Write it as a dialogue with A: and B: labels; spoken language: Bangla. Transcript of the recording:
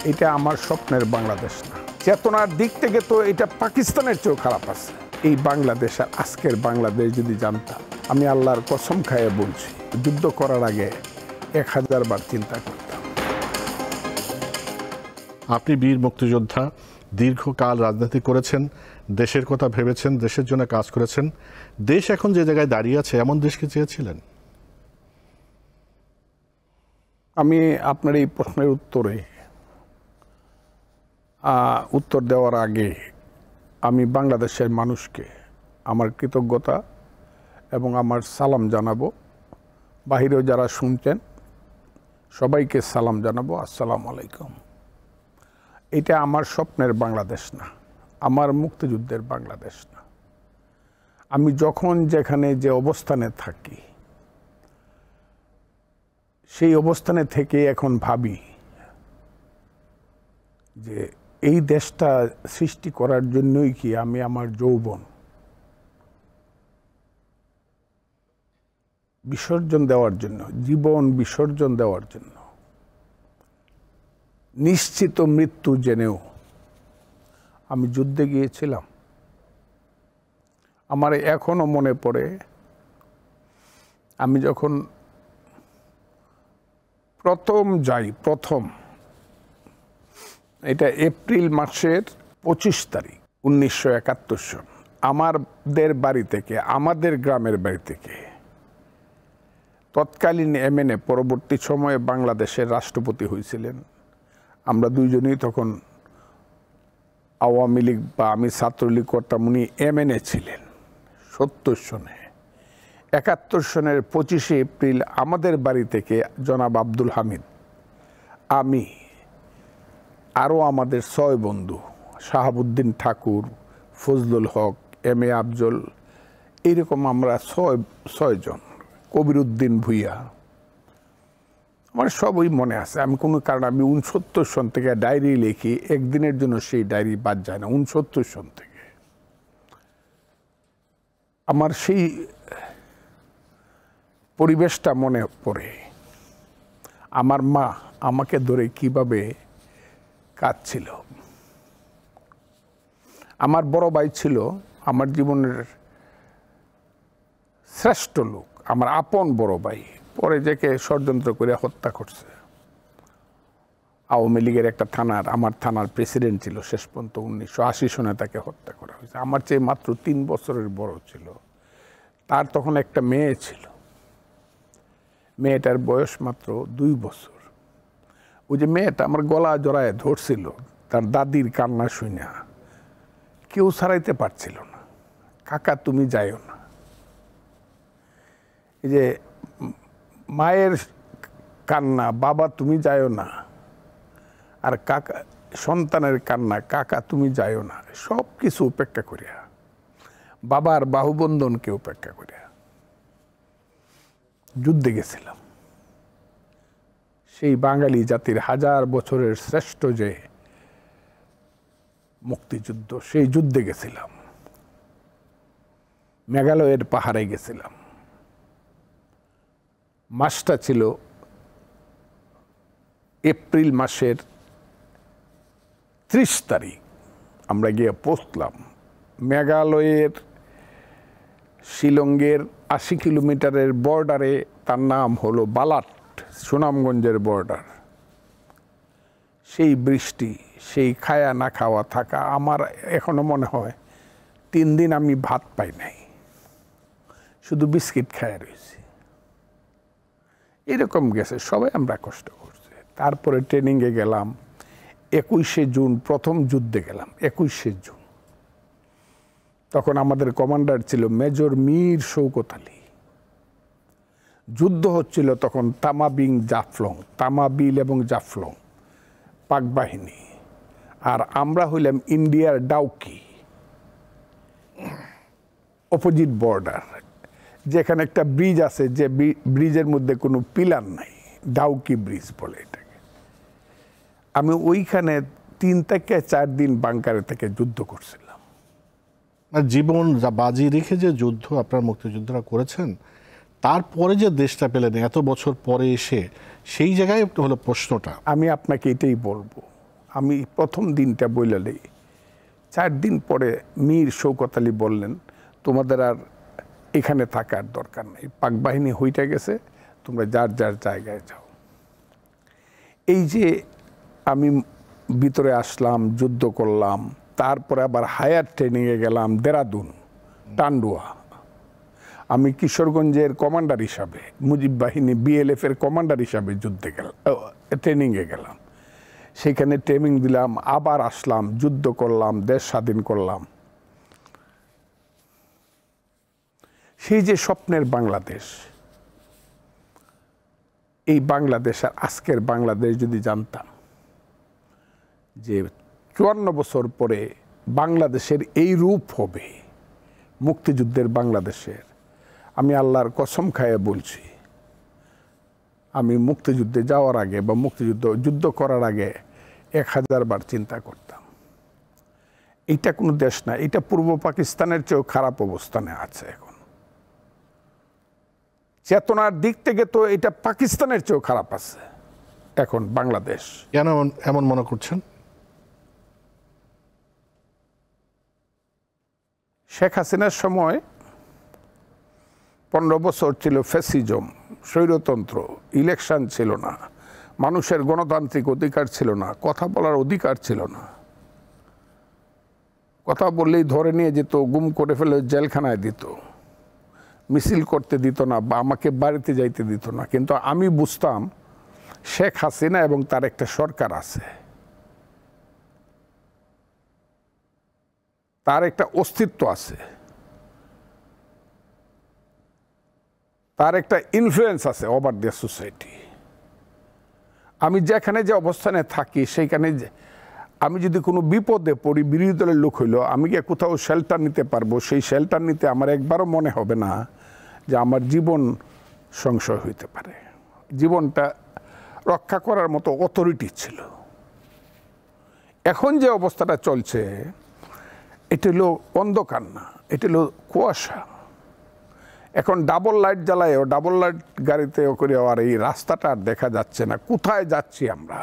A: এটা আমার স্বপ্নের বাংলাদেশ না। চেতনার দিক থেকে তো এটা পাকিস্তানের চেয়েও খারাপ আছে। এই বাংলাদেশ আর আজকের বাংলাদেশ যদি জানতাম, আমি আল্লাহর কসম খাইয়ে বলছি, যুদ্ধ করার আগে 1000 বার চিন্তা করতাম।
B: আপনি বীর মুক্তিযোদ্ধা, দীর্ঘকাল রাজনীতি করেছেন, দেশের কথা ভেবেছেন, দেশের জন্য কাজ করেছেন। দেশ এখন যে জায়গায় দাঁড়িয়ে আছে, এমন দেশকে চেয়েছিলেন?
A: আমি আপনার এই প্রশ্নের উত্তর দেওয়ার আগে আমি বাংলাদেশের মানুষকে আমার কৃতজ্ঞতা এবং আমার সালাম জানাবো। বাহিরেও যারা শুনছেন সবাইকে সালাম জানাবো, আসসালামু আলাইকুম। এটা আমার স্বপ্নের বাংলাদেশ না, আমার মুক্তিযুদ্ধের বাংলাদেশ না। আমি যখন যেখানে যে অবস্থানে থাকি, সেই অবস্থানে থেকে এখন ভাবি যে এই দেশটা সৃষ্টি করার জন্যই কি আমি আমার যৌবন বিসর্জন দেওয়ার জন্য, জীবন বিসর্জন দেওয়ার জন্য, নিশ্চিত মৃত্যু জেনেও আমি যুদ্ধে গিয়েছিলাম। আমার এখনো মনে পড়ে, আমি যখন প্রথম এটা এপ্রিল মাসের 25 তারিখ 1971 সন, আমাদের বাড়ি থেকে, আমাদের গ্রামের বাড়ি থেকে তৎকালীন এমএনএ, পরবর্তী সময়ে বাংলাদেশের রাষ্ট্রপতি হয়েছিলেন, আমরা দুইজনই তখন আওয়ামী লীগ বা আমি ছাত্রলীগ করতাম, উনি এমএনএ ছিলেন 70 সনে। 71 সনের 25শে এপ্রিল আমাদের বাড়ি থেকে জনাব আব্দুল হামিদ, আমি, আরও আমাদের 6 বন্ধু, শাহাবুদ্দিন ঠাকুর, ফজলুল হক, এম এ আফজল, এইরকম আমরা 6 জন, কবির উদ্দিন ভুইয়া, আমার সবই মনে আছে। আমি কোনো কারণে আমি 69 সন থেকে ডায়েরি লিখি, একদিনের জন্য সেই ডায়েরি বাদ যায় না। 69 সন থেকে আমার সেই পরিবেশটা মনে পড়ে। আমার মা আমাকে ধরে কিভাবে কাঁদছিল। আমার বড় ভাই ছিল আমার জীবনের শ্রেষ্ঠ লোক, আমার আপন বড় ভাই, পরে যাকে ষড়যন্ত্র করে হত্যা করছে। আওয়ামী লীগের একটা থানার, আমার থানার প্রেসিডেন্ট ছিল শেষ পর্যন্ত। 1980 সনে তাকে হত্যা করা হয়েছে। আমার চেয়ে মাত্র 3 বছরের বড় ছিল। তার তখন একটা মেয়ে ছিল, মেয়েটার বয়স মাত্র 2 বছর। ওই যে মেয়েটা আমার গলা জড়ায় ধরছিল, তার দাদির কান্না শুনে কেউ ছাড়াইতে পারছিল না। কাকা তুমি যাইও না। এই যে মায়ের কান্না, বাবা তুমি যাইও না, আর কাকা সন্তানের কান্না, কাকা তুমি যাইও না, সব কিছু উপেক্ষা করিয়া, বাবার বাহুবন্ধনকে উপেক্ষা করিয়া যুদ্ধে গেছিলাম। সেই বাঙালি জাতির 1000 বছরের শ্রেষ্ঠ যে মুক্তিযুদ্ধ, সেই যুদ্ধে গেছিলাম। মেঘালয়ের পাহাড়ে গেছিলাম। মাসটা ছিল এপ্রিল মাসের 30 তারিখ। আমরা গিয়ে পৌঁছলাম মেঘালয়ের শিলংয়ের 80 কিলোমিটারের বর্ডারে। তার নাম হলো বালাট, সুনামগঞ্জের বর্ডার। সেই বৃষ্টি, সেই খায়া না খাওয়া থাকা, আমার এখনো মনে হয় 3 দিন আমি ভাত পাই নাই, শুধু বিস্কিট খায়া রয়েছি। এরকম গেছে, সবাই আমরা কষ্ট করছি। তারপরে ট্রেনিংয়ে গেলাম 21শে জুন, প্রথম যুদ্ধে গেলাম 21শে জুন। তখন আমাদের কমান্ডার ছিল মেজর মীর শৌকত আলী। যুদ্ধ হচ্ছিল তখন তামাবিল এবং জাফলং পাক বাহিনী, আর আমরা হইলাম ইন্ডিয়ার ডাউকি, অপোজিট বর্ডার, যেখানে একটা ব্রিজ আছে, যে ব্রিজের মধ্যে কোনো পিলার নাই, ডাউকি ব্রিজ বলে এটাকে। আমি ওইখানে 3 থেকে 4 দিন বাংকারে থেকে যুদ্ধ করছিলাম।
B: জীবন বাজি রেখে যে যুদ্ধ আপনার মুক্তিযোদ্ধারা করেছেন, তারপরে যে দেশটা পেলেন এত বছর পরে এসে, সেই জায়গায় একটু হলো প্রশ্নটা।
A: আমি আপনাকে এটাই বলবো, আমি প্রথম দিনটা বইলালে 4 দিন পরে মীর শৌকত আলী বললেন, তোমাদের আর এখানে থাকার দরকার নেই, পাক বাহিনী হইতে গেছে, তোমরা যার যার জায়গায় যাও। এই যে আমি ভিতরে আসলাম, যুদ্ধ করলাম, তারপরে আবার হায়ার ট্রেনিংয়ে গেলাম দেরাদুন, টান্ডুয়া। আমি কিশোরগঞ্জের কমান্ডার হিসাবে, মুজিব বাহিনী BLF এর কমান্ডার হিসাবে যুদ্ধে গেলাম, ট্রেনিংয়ে গেলাম। সেখানে ট্রেনিং দিলাম, আবার আসলাম, যুদ্ধ করলাম, দেশ স্বাধীন করলাম। সেই যে স্বপ্নের বাংলাদেশ, এই বাংলাদেশ আর আজকের বাংলাদেশ যদি জানতাম যে 54 বছর পরে বাংলাদেশের এই রূপ হবে, মুক্তিযুদ্ধের বাংলাদেশের, আমি আল্লাহর কসম খায়ে বলছি, আমি মুক্তিযুদ্ধে যাওয়ার আগে বা যুদ্ধ করার আগে 1000 বার চিন্তা করতাম এইটা কোনো দেশ না, এটা পূর্ব পাকিস্তানের চেয়েও খারাপ অবস্থানে আছে এখন। চেতনার দিক থেকে তো এটা পাকিস্তানের চেয়েও খারাপ আছে এখন বাংলাদেশ।
B: কেন এমন মনে করছেন?
A: শেখ হাসিনার সময় 15 বছর ছিল ফ্যাসিজম, স্বৈরতন্ত্র, ইলেকশন ছিল না, মানুষের গণতান্ত্রিক অধিকার ছিল না, কথা বলার অধিকার ছিল না। কথা বললেই ধরে নিয়ে যেত, গুম করে ফেলে জেলখানায় দিত, মিছিল করতে দিত না, বা আমাকে বাড়িতে যাইতে দিত না। কিন্তু আমি বুঝতাম শেখ হাসিনা এবং তার একটা সরকার আছে, তার একটা অস্তিত্ব আছে, তার একটা ইনফ্লুয়েন্স আছে ওভার দ্য সোসাইটি। আমি যেখানে যে অবস্থানে থাকি সেইখানে আমি যদি কোনো বিপদে পড়ি, বিরোধী দলের লোক হইলো, আমি গিয়ে কোথাও শেল্টার নিতে পারবো, সেই শেল্টার নিতে আমার একবারও মনে হবে না যে আমার জীবন সংশয় হইতে পারে। জীবনটা রক্ষা করার মতো অথরিটি ছিল। এখন যে অবস্থাটা চলছে এটা হলো অন্ধকার না, এটা হলো কুয়াশা। এখন ডাবল লাইট জ্বালায়ও, ডাবল লাইট গাড়িতে করে আর এই রাস্তাটা আর দেখা যাচ্ছে না, কোথায় যাচ্ছি আমরা।